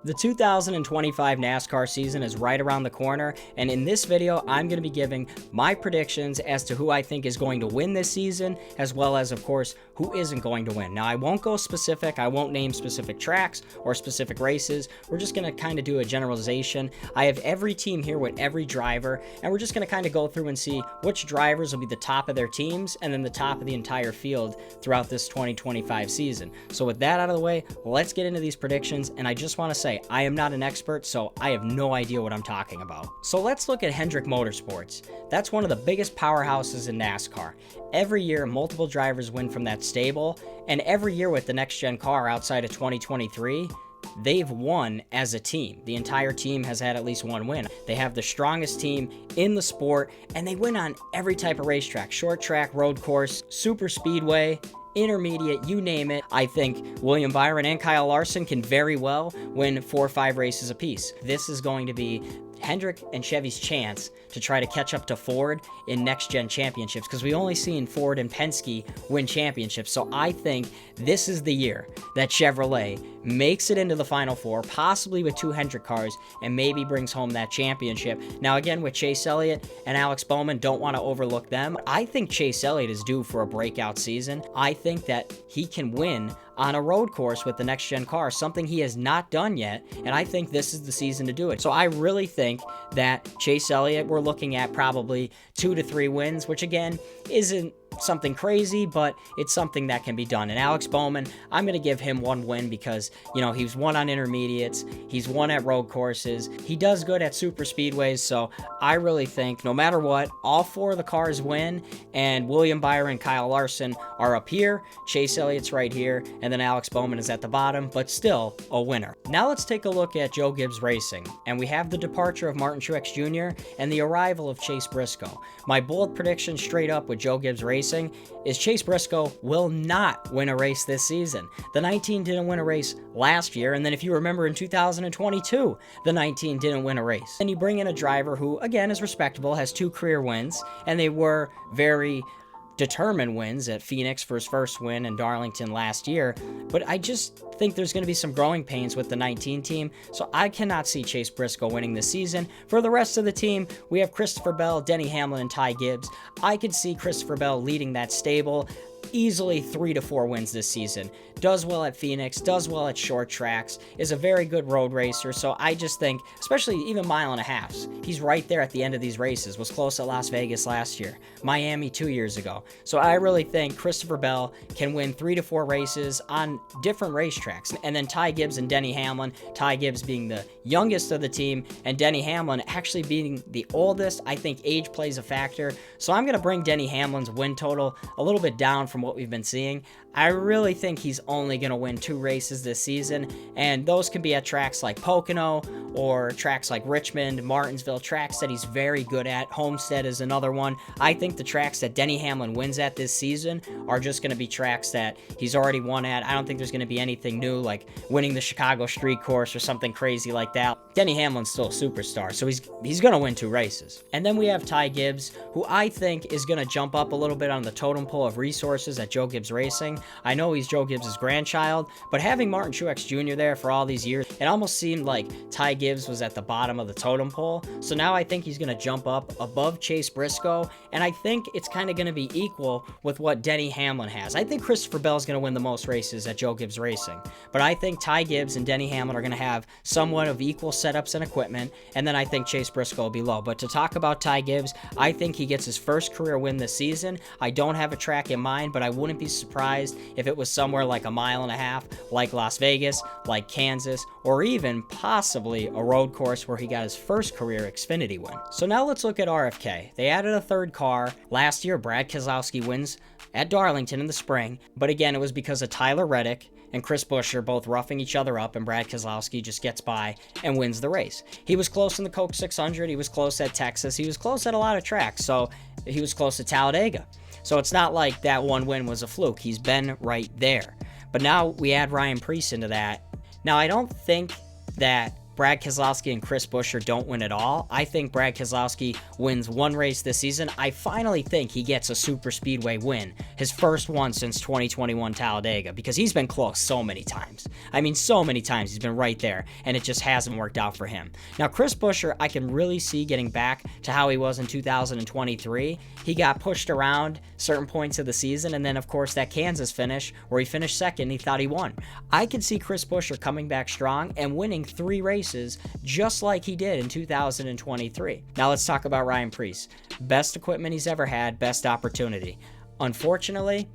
The 2025 NASCAR season is right around the corner, and in this video, I'm going to be giving my predictions as to who I think is going to win this season, as well as, of course, who isn't going to win. Now, I won't go specific. I won't name specific tracks or specific races. We're just going to kind of do a generalization. I have every team here with every driver, and we're just going to kind of go through and see which drivers will be the top of their teams and then the top of the entire field throughout this 2025 season. So with that out of the way, let's get into these predictions, and I just want to say, I am not an expert, so I have no idea what I'm talking about. So let's look at Hendrick Motorsports. That's one of the biggest powerhouses in NASCAR. Every year, multiple drivers win from that stable, and every year with the next-gen car outside of 2023, they've won as a team. The entire team has had at least one win. They have the strongest team in the sport, and they win on every type of racetrack: short track, road course, super speedway, intermediate, you name it. I think William Byron and Kyle Larson can very well win 4 or 5 races apiece. This is going to be Hendrick and Chevy's chance to try to catch up to Ford in next-gen championships, because we only seen Ford and Penske win championships. So I think this is the year that Chevrolet makes it into the Final Four, possibly with 2 Hendrick cars, and maybe brings home that championship. Now, again, with Chase Elliott and Alex Bowman, don't want to overlook them. I think Chase Elliott is due for a breakout season. I think that he can win on a road course with the next-gen car, something he has not done yet, and I think this is the season to do it. So I really think that Chase Elliott, we're looking at probably 2 to 3 wins, which again isn't something crazy, but it's something that can be done. And Alex Bowman, I'm going to give him 1 win because, you know, he's won on intermediates, he's won at road courses, he does good at super speedways, so I really think no matter what, all 4 of the cars win, and William Byron, Kyle Larson are up here, Chase Elliott's right here, and then Alex Bowman is at the bottom, but still a winner. Now let's take a look at Joe Gibbs Racing, and we have the departure of Martin Truex Jr. and the arrival of Chase Briscoe. My bold prediction straight up with Joe Gibbs Racing is Chase Briscoe will not win a race this season. The 19 didn't win a race last year, and then if you remember in 2022, the 19 didn't win a race. And you bring in a driver who, again, is respectable, has 2 career wins, and they were very determined wins at Phoenix for his first win and Darlington last year, but I just think there's going to be some growing pains with the 19 team, so I cannot see Chase Briscoe winning this season. For the rest of the team, we have Christopher Bell, Denny Hamlin, and Ty Gibbs. I could see Christopher Bell leading that stable. Easily 3 to 4 wins this season. Does well at Phoenix, does well at short tracks, is a very good road racer, so I just think, especially even 1.5 miles, he's right there at the end of these races. Was close at Las Vegas last year, Miami 2 years ago. So I really think Christopher Bell can win 3 to 4 races on different racetracks. And then Ty Gibbs and Denny Hamlin, Ty Gibbs being the youngest of the team, and Denny Hamlin actually being the oldest. I think age plays a factor, so I'm going to bring Denny Hamlin's win total a little bit down from what we've been seeing. I really think he's only going to win 2 races this season, and those can be at tracks like Pocono or tracks like Richmond, Martinsville, tracks that he's very good at. Homestead is another one. I think the tracks that Denny Hamlin wins at this season are just going to be tracks that he's already won at. I don't think there's going to be anything new like winning the Chicago Street Course or something crazy like that. Denny Hamlin's still a superstar, so he's going to win 2 races. And then we have Ty Gibbs, who I think is going to jump up a little bit on the totem pole of resources at Joe Gibbs Racing. I know he's Joe Gibbs' grandchild, but having Martin Truex Jr. there for all these years, it almost seemed like Ty Gibbs was at the bottom of the totem pole. So now I think he's going to jump up above Chase Briscoe, and I think it's kind of going to be equal with what Denny Hamlin has. I think Christopher Bell is going to win the most races at Joe Gibbs Racing, but I think Ty Gibbs and Denny Hamlin are going to have somewhat of equal setups and equipment, and then I think Chase Briscoe will be low. But to talk about Ty Gibbs, I think he gets his first career win this season. I don't have a track in mind, but I wouldn't be surprised if it was somewhere like 1.5 miles, like Las Vegas, like Kansas, or even possibly a road course where he got his first career Xfinity win. So now let's look at RFK. They added a 3rd car. Last year, Brad Keselowski wins at Darlington in the spring, but again, it was because of Tyler Reddick and Chris Buescher both roughing each other up, and Brad Keselowski just gets by and wins the race. He was close in the Coke 600, he was close at Texas, he was close at a lot of tracks, so he was close to Talladega. So it's not like that 1 win was a fluke. He's been right there. But now we add Ryan Preece into that. Now, I don't think that Brad Keselowski and Chris Buescher don't win at all. I think Brad Keselowski wins one race this season. I finally think he gets a super speedway win, his first one since 2021 Talladega, because he's been close so many times. I mean, so many times he's been right there, and it just hasn't worked out for him. Now, Chris Buescher, I can really see getting back to how he was in 2023. He got pushed around certain points of the season, and then, of course, that Kansas finish where he finished second, he thought he won. I could see Chris Buescher coming back strong and winning 3 races just like he did in 2023. Now let's talk about Ryan Preece. Best equipment he's ever had, best opportunity. Unfortunately,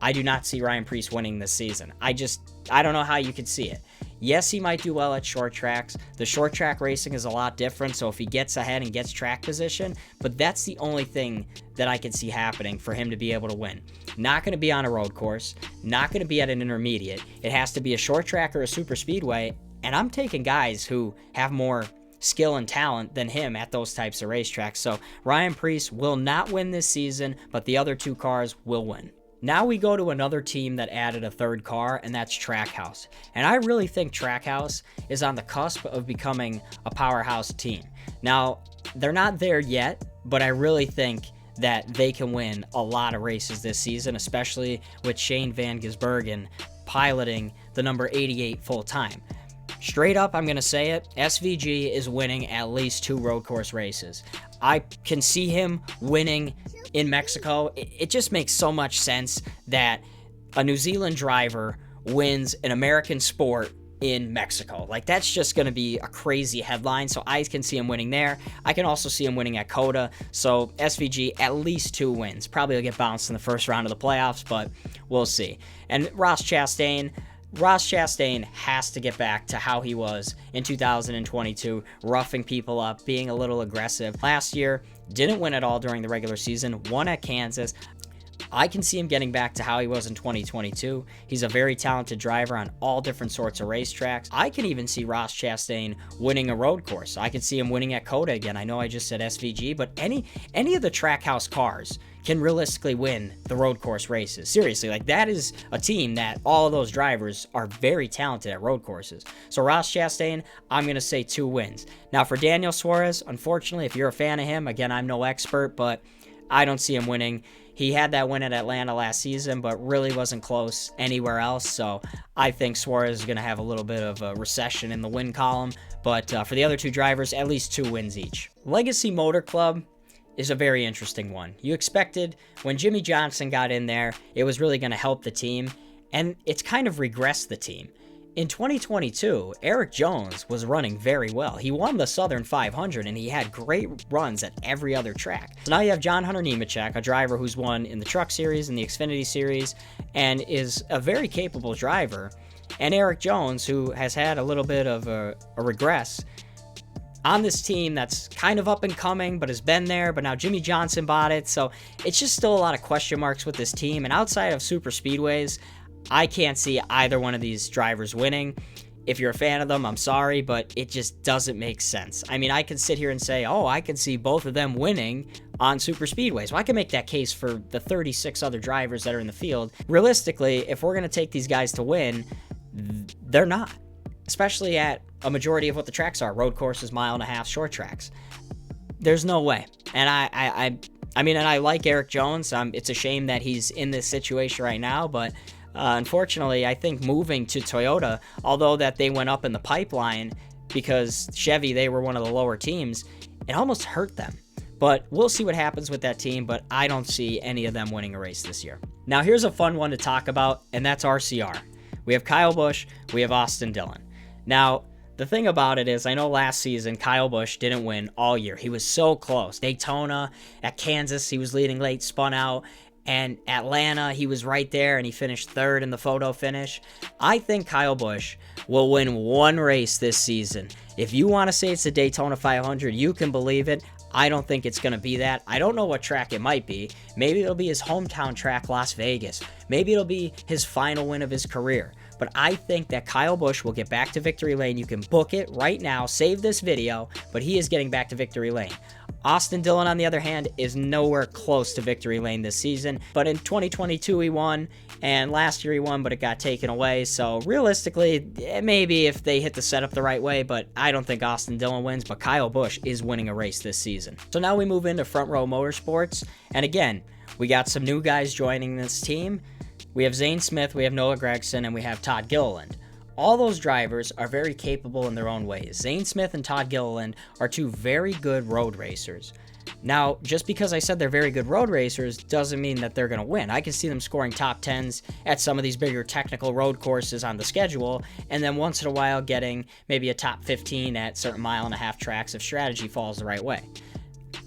I do not see Ryan Preece winning this season. I don't know how you could see it. Yes, he might do well at short tracks. The short track racing is a lot different, so if he gets ahead and gets track position, but that's the only thing that I can see happening for him to be able to win. Not going to be on a road course, not going to be at an intermediate. It has to be a short track or a super speedway, and I'm taking guys who have more skill and talent than him at those types of racetracks. So Ryan Preece will not win this season, but the other 2 cars will win. Now we go to another team that added a 3rd car, and that's Trackhouse. And I really think Trackhouse is on the cusp of becoming a powerhouse team. Now, they're not there yet, but I really think that they can win a lot of races this season, especially with Shane Van Gisbergen piloting the number 88 full-time. Straight up, I'm going to say it, SVG is winning at least 2 road course races. I can see him winning in Mexico. It just makes so much sense that a New Zealand driver wins an American sport in Mexico. Like, that's just going to be a crazy headline. So I can see him winning there. I can also see him winning at COTA. So SVG, at least 2 wins. Probably will get bounced in the first round of the playoffs, but we'll see. And Ross Chastain has to get back to how he was in 2022, roughing people up, being a little aggressive. Last year, didn't win at all during the regular season, won at Kansas. I can see him getting back to how he was in 2022. He's a very talented driver on all different sorts of racetracks. I can even see Ross Chastain winning a road course. I can see him winning at COTA again. I know I just said SVG, but any of the Trackhouse cars can realistically win the road course races. Seriously, like, that is a team that all of those drivers are very talented at road courses. So Ross Chastain, I'm going to say 2 wins. Now for Daniel Suarez, unfortunately, if you're a fan of him, again, I'm no expert, but I don't see him winning. He had that win at Atlanta last season, but really wasn't close anywhere else. So I think Suarez is going to have a little bit of a recession in the win column. But for the other 2 drivers, at least 2 wins each. Legacy Motor Club is a very interesting one. You expected when Jimmy Johnson got in there, it was really going to help the team, and it's kind of regressed the team. In 2022, Eric Jones was running very well. He won the Southern 500, and he had great runs at every other track. So now you have John Hunter Nemechek, a driver who's won in the Truck Series and the Xfinity Series, and is a very capable driver, and Eric Jones, who has had a little bit of a regress on this team that's kind of up and coming, but has been there, but now Jimmy Johnson bought it, so it's just still a lot of question marks with this team, and outside of super speedways, I can't see either one of these drivers winning. If you're a fan of them, I'm sorry, but it just doesn't make sense. I mean, I can sit here and say, oh, I can see both of them winning on super speedways. Well, I can make that case for the 36 other drivers that are in the field. Realistically, if we're going to take these guys to win, they're not, especially at a majority of what the tracks are, road courses, mile and a half, short tracks. There's no way. And I mean, and I like Eric Jones. It's a shame that he's in this situation right now, but unfortunately, I think moving to Toyota, although that they went up in the pipeline because Chevy, they were one of the lower teams, it almost hurt them. But we'll see what happens with that team, but I don't see any of them winning a race this year. Now, here's a fun one to talk about, and that's RCR. We have Kyle Busch, we have Austin Dillon. Now, the thing about it is, I know last season, Kyle Busch didn't win all year. He was so close. Daytona, at Kansas, he was leading late, spun out. And Atlanta, he was right there, and he finished 3rd in the photo finish. I think Kyle Busch will win 1 race this season. If you want to say it's the Daytona 500, you can believe it. I don't think it's going to be that. I don't know what track it might be. Maybe it'll be his hometown track, Las Vegas. Maybe it'll be his final win of his career. But I think that Kyle Busch will get back to victory lane. You can book it right now. Save this video, but he is getting back to victory lane. Austin Dillon, on the other hand, is nowhere close to victory lane this season, but in 2022 he won, and last year he won, but it got taken away, so realistically, maybe if they hit the setup the right way, but I don't think Austin Dillon wins, but Kyle Busch is winning a race this season. So now we move into Front Row Motorsports, and again, we got some new guys joining this team. We have Zane Smith, we have Noah Gragson, and we have Todd Gilliland. All those drivers are very capable in their own ways. Zane Smith and Todd Gilliland are two very good road racers. Now, just because I said they're very good road racers doesn't mean that they're going to win. I can see them scoring top 10s at some of these bigger technical road courses on the schedule, and then once in a while getting maybe a top 15 at certain mile-and-a-half tracks if strategy falls the right way.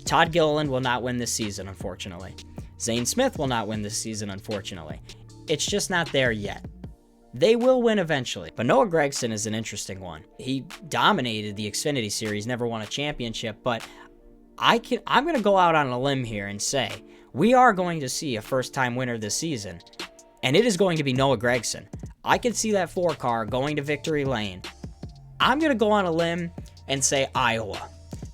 Todd Gilliland will not win this season, unfortunately. Zane Smith will not win this season, unfortunately. It's just not there yet. They will win eventually, but Noah Gragson is an interesting one. He dominated the Xfinity Series, never won a championship, but I'm going to go out on a limb here and say we are going to see a first-time winner this season, and it is going to be Noah Gragson. I can see that 4-car going to victory lane. I'm going to go on a limb and say Iowa.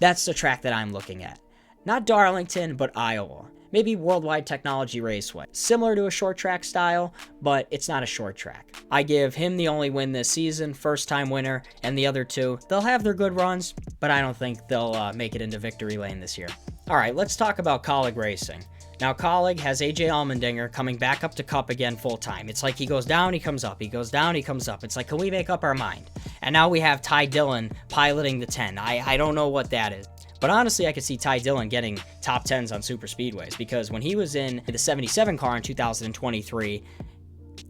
That's the track that I'm looking at. Not Darlington, but Iowa. Maybe Worldwide Technology Raceway. Similar to a short track style, but it's not a short track. I give him the only win this season, first time winner, and the other two, they'll have their good runs, but I don't think they'll make it into victory lane this year. All right, let's talk about Colleague Racing. Now, Colleague has AJ Allmendinger coming back up to Cup again full time. It's like he goes down, he comes up. He goes down, he comes up. It's like, can we make up our mind? And now we have Ty Dillon piloting the 10. I don't know what that is. But honestly, I could see Ty Dillon getting top 10s on super speedways, because when he was in the 77 car in 2023,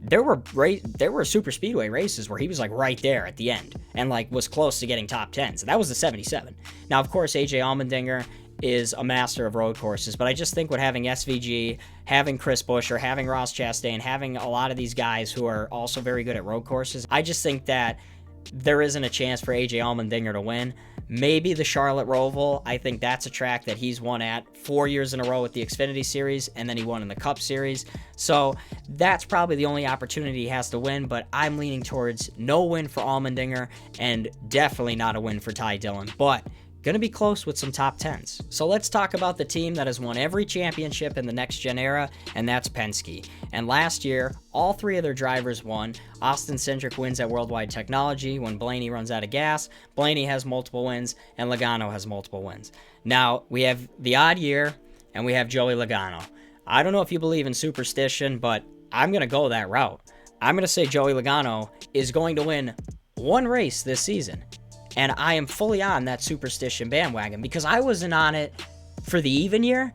there were super speedway races where he was like right there at the end and like was close to getting top 10s. And that was the 77. Now, of course, AJ Allmendinger is a master of road courses, but I just think with having SVG, having Chris Buescher, having Ross Chastain, having a lot of these guys who are also very good at road courses, I just think that there isn't a chance for AJ Allmendinger to win. Maybe the Charlotte Roval. I think that's a track that he's won at 4 years in a row with the Xfinity Series, and then he won in the Cup Series. So that's probably the only opportunity he has to win, but I'm leaning towards no win for Allmendinger and definitely not a win for Ty Dillon, but going to be close with some top 10s. So let's talk about the team that has won every championship in the next gen era, and that's Penske. And last year, all three of their drivers won. Austin Cindric wins at Worldwide Technology when Blaney runs out of gas. Blaney has multiple wins, and Logano has multiple wins. Now, we have the odd year, and we have Joey Logano. I don't know if you believe in superstition, but I'm going to go that route. I'm going to say Joey Logano is going to win one race this season. And I am fully on that superstition bandwagon because I wasn't on it for the even year.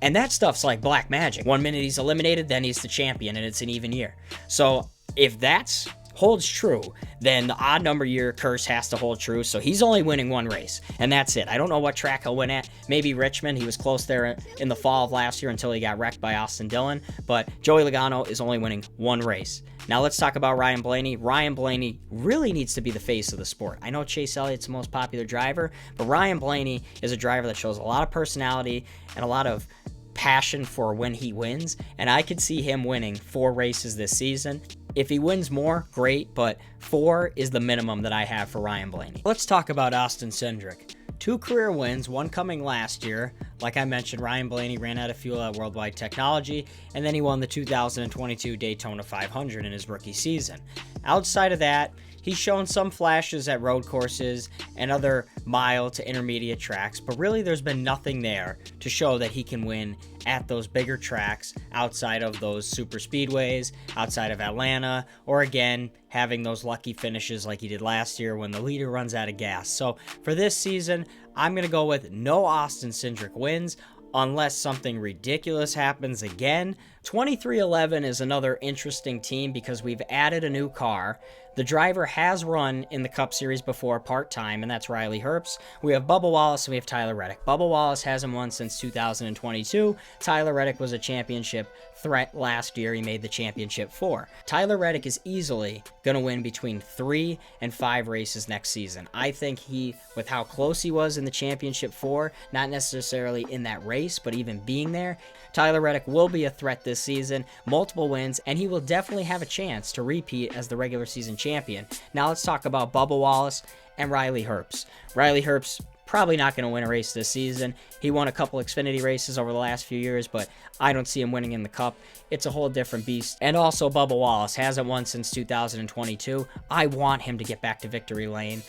And that stuff's like black magic. 1 minute he's eliminated, then he's the champion, and it's an even year. So if that holds true, then the odd number year curse has to hold true. So he's only winning one race, and that's it. I don't know what track he'll win at. Maybe Richmond. He was close there in the fall of last year until he got wrecked by Austin Dillon. But Joey Logano is only winning one race. Now let's talk about Ryan Blaney. Ryan Blaney really needs to be the face of the sport. I know Chase Elliott's the most popular driver, but Ryan Blaney is a driver that shows a lot of personality and a lot of passion for when he wins, and I could see him winning 4 races this season. If he wins more, great, but 4 is the minimum that I have for Ryan Blaney. Let's talk about Austin Cindric. 2 career wins, one coming last year. Like I mentioned, Ryan Blaney ran out of fuel at Worldwide Technology, and then he won the 2022 Daytona 500 in his rookie season. Outside of that, he's shown some flashes at road courses and other mile to intermediate tracks, but really there's been nothing there to show that he can win at those bigger tracks outside of those super speedways, outside of Atlanta, or again, having those lucky finishes like he did last year when the leader runs out of gas. So for this season, I'm going to go with no Austin Cindric wins unless something ridiculous happens again. 2311 is another interesting team because we've added a new car. The driver has run in the Cup Series before part-time, and that's Riley Herbst. We have Bubba Wallace and we have Tyler Reddick. Bubba Wallace hasn't won since 2022. Tyler Reddick was a championship threat last year. He made the championship 4. Tyler Reddick is easily going to win between 3 and 5 races next season. I think with how close he was in the championship 4, not necessarily in that race, but even being there, Tyler Reddick will be a threat this season, multiple wins, and he will definitely have a chance to repeat as the regular season champion. Now let's talk about Bubba Wallace and Riley Herbst. Riley Herbst probably not going to win a race this season. He won a couple Xfinity races over the last few years, but I don't see him winning in the Cup. It's a whole different beast. And also, Bubba Wallace hasn't won since 2022. I want him to get back to victory lane.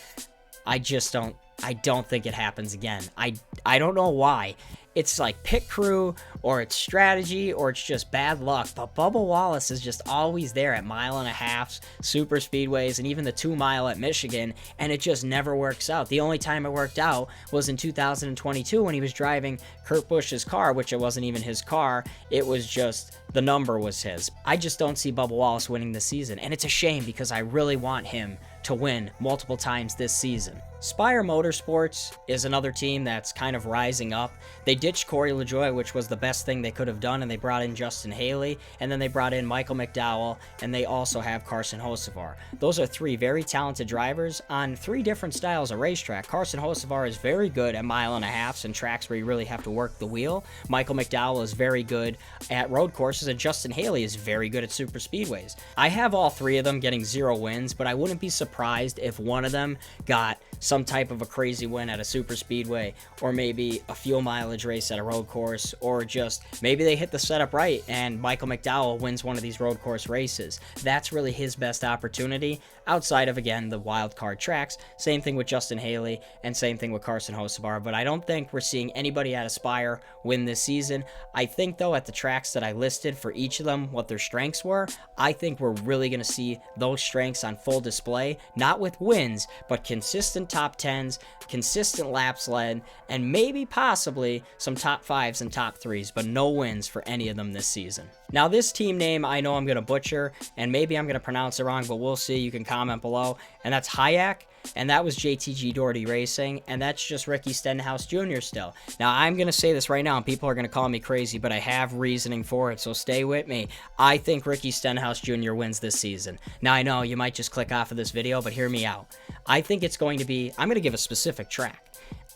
I don't think it happens again. I don't know why. It's like pit crew, or it's strategy, or it's just bad luck. But Bubba Wallace is just always there at 1.5 super speedways, and even the 2 mile at Michigan, and it just never works out. The only time it worked out was in 2022 when he was driving Kurt Busch's car, which it wasn't even his car. It was just the number was his. I just don't see Bubba Wallace winning this season, and it's a shame because I really want him to win multiple times this season. Spire Motorsports is another team that's kind of rising up. They ditched Corey LaJoie, which was the best thing they could have done, and they brought in Justin Haley, and then they brought in Michael McDowell, and they also have Carson Hocevar. Those are 3 very talented drivers on 3 different styles of racetrack. Carson Hocevar is very good at 1.5 and tracks where you really have to work the wheel. Michael McDowell is very good at road courses, and Justin Haley is very good at super speedways. I have all 3 of them getting 0 wins, but I wouldn't be surprised if one of them got some type of a crazy win at a super speedway, or maybe a fuel mileage race at a road course, or just maybe they hit the setup right and Michael McDowell wins one of these road course races. That's really his best opportunity outside of, again, the wild card tracks. Same thing with Justin Haley and same thing with Carson Hocevar, but I don't think we're seeing anybody at Aspire win this season. I think, though, at the tracks that I listed for each of them, what their strengths were, I think we're really going to see those strengths on full display, not with wins, but consistent top 10s, consistent laps led, and maybe possibly some top 5s and top 3s, but no wins for any of them this season. Now, this team name I know I'm going to butcher, and maybe I'm going to pronounce it wrong, but we'll see. You can comment below. And that's Hayek, and that was JTG Doherty Racing, and that's just Ricky Stenhouse Jr. still. Now, I'm going to say this right now, and people are going to call me crazy, but I have reasoning for it, so stay with me. I think Ricky Stenhouse Jr. wins this season. Now, I know you might just click off of this video, but hear me out. I think it's going to be, I'm going to give a specific track.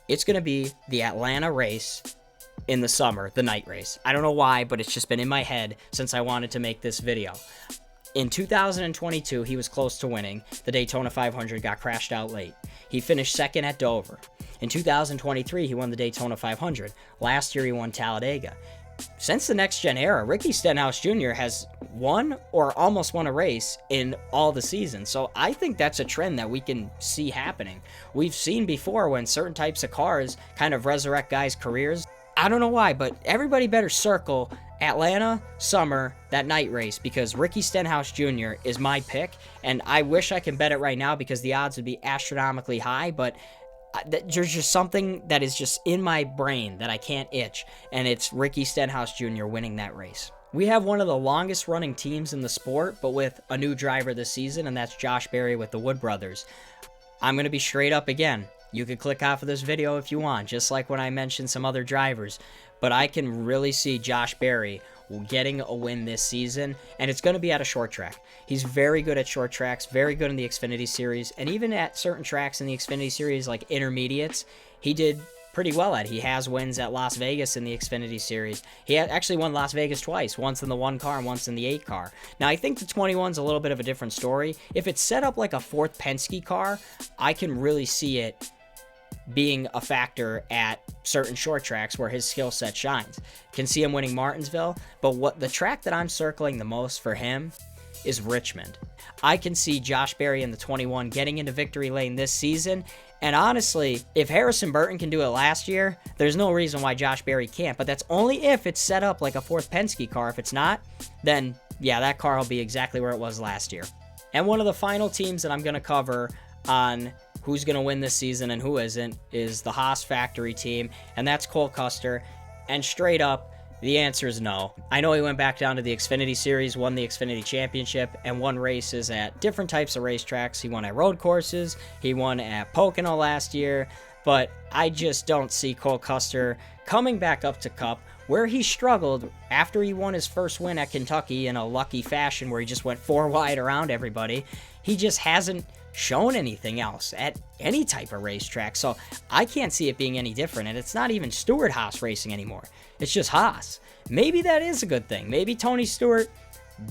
It's going to be the Atlanta race in the summer, the night race. I don't know why, but it's just been in my head since I wanted to make this video. In 2022, he was close to winning. The Daytona 500 got crashed out late. He finished second at Dover. In 2023, he won the Daytona 500. Last year, he won Talladega. Since the Next Gen era, Ricky Stenhouse Jr. has won or almost won a race in all the seasons. So I think that's a trend that we can see happening. We've seen before when certain types of cars kind of resurrect guys' careers. I don't know why, but everybody better circle Atlanta summer, that night race, because Ricky Stenhouse Jr. is my pick, and I wish I could bet it right now because the odds would be astronomically high, but there's just something that is just in my brain that I can't itch, and it's Ricky Stenhouse Jr. winning that race. We have one of the longest running teams in the sport, but with a new driver this season, and that's Josh Berry with the Wood Brothers. I'm going to be straight up again. You could click off of this video if you want, just like when I mentioned some other drivers. But I can really see Josh Berry getting a win this season, and it's going to be at a short track. He's very good at short tracks, very good in the Xfinity Series, and even at certain tracks in the Xfinity Series like intermediates, he did pretty well at. He has wins at Las Vegas in the Xfinity Series. He actually won Las Vegas twice, once in the 1 car and once in the 8 car. Now, I think the 21's a little bit of a different story. If it's set up like a 4th Penske car, I can really see it being a factor at certain short tracks where his skill set shines. Can see him winning Martinsville, but what the track that I'm circling the most for him is Richmond. I can see Josh Berry in the 21 getting into victory lane this season, and honestly, if Harrison Burton can do it last year, there's no reason why Josh Berry can't, but that's only if it's set up like a 4th Penske car. If it's not, then yeah, that car will be exactly where it was last year. And one of the final teams that I'm going to cover on who's going to win this season and who isn't is the Haas factory team, and that's Cole Custer. And straight up, the answer is no. I know he went back down to the Xfinity Series, won the Xfinity Championship, and won races at different types of racetracks. He won at road courses, he won at Pocono last year, but I just don't see Cole Custer coming back up to Cup, where he struggled after he won his first win at Kentucky in a lucky fashion where he just went 4 wide around everybody. He just hasn't shown anything else at any type of racetrack, so I can't see it being any different. And it's not even Stewart Haas racing anymore, it's just Haas. Maybe that is a good thing. Maybe Tony Stewart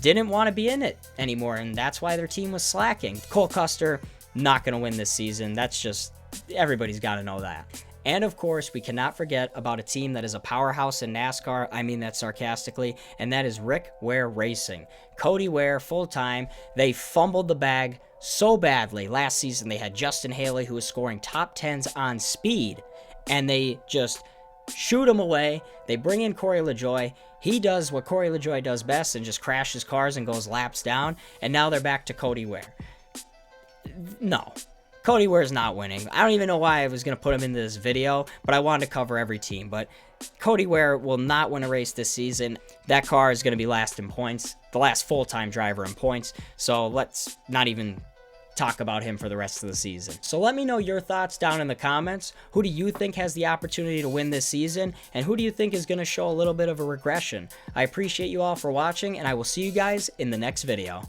didn't want to be in it anymore, and that's why their team was slacking. Cole Custer not going to win this season. That's just, everybody's got to know that. And of course, we cannot forget about a team that is a powerhouse in NASCAR. I mean that sarcastically, and that is Rick Ware Racing. Cody Ware, full time. They fumbled the bag so badly. Last season, they had Justin Haley, who was scoring top 10s on speed, and they just shoot him away. They bring in Corey LaJoie. He does what Corey LaJoie does best and just crashes cars and goes laps down. And now they're back to Cody Ware. No, Cody Ware's not winning. I don't even know why I was going to put him into this video, but I wanted to cover every team. But Cody Ware will not win a race this season. That car is going to be last in points, the last full-time driver in points. So let's not even talk about him for the rest of the season. So let me know your thoughts down in the comments. Who do you think has the opportunity to win this season? And who do you think is going to show a little bit of a regression? I appreciate you all for watching, and I will see you guys in the next video.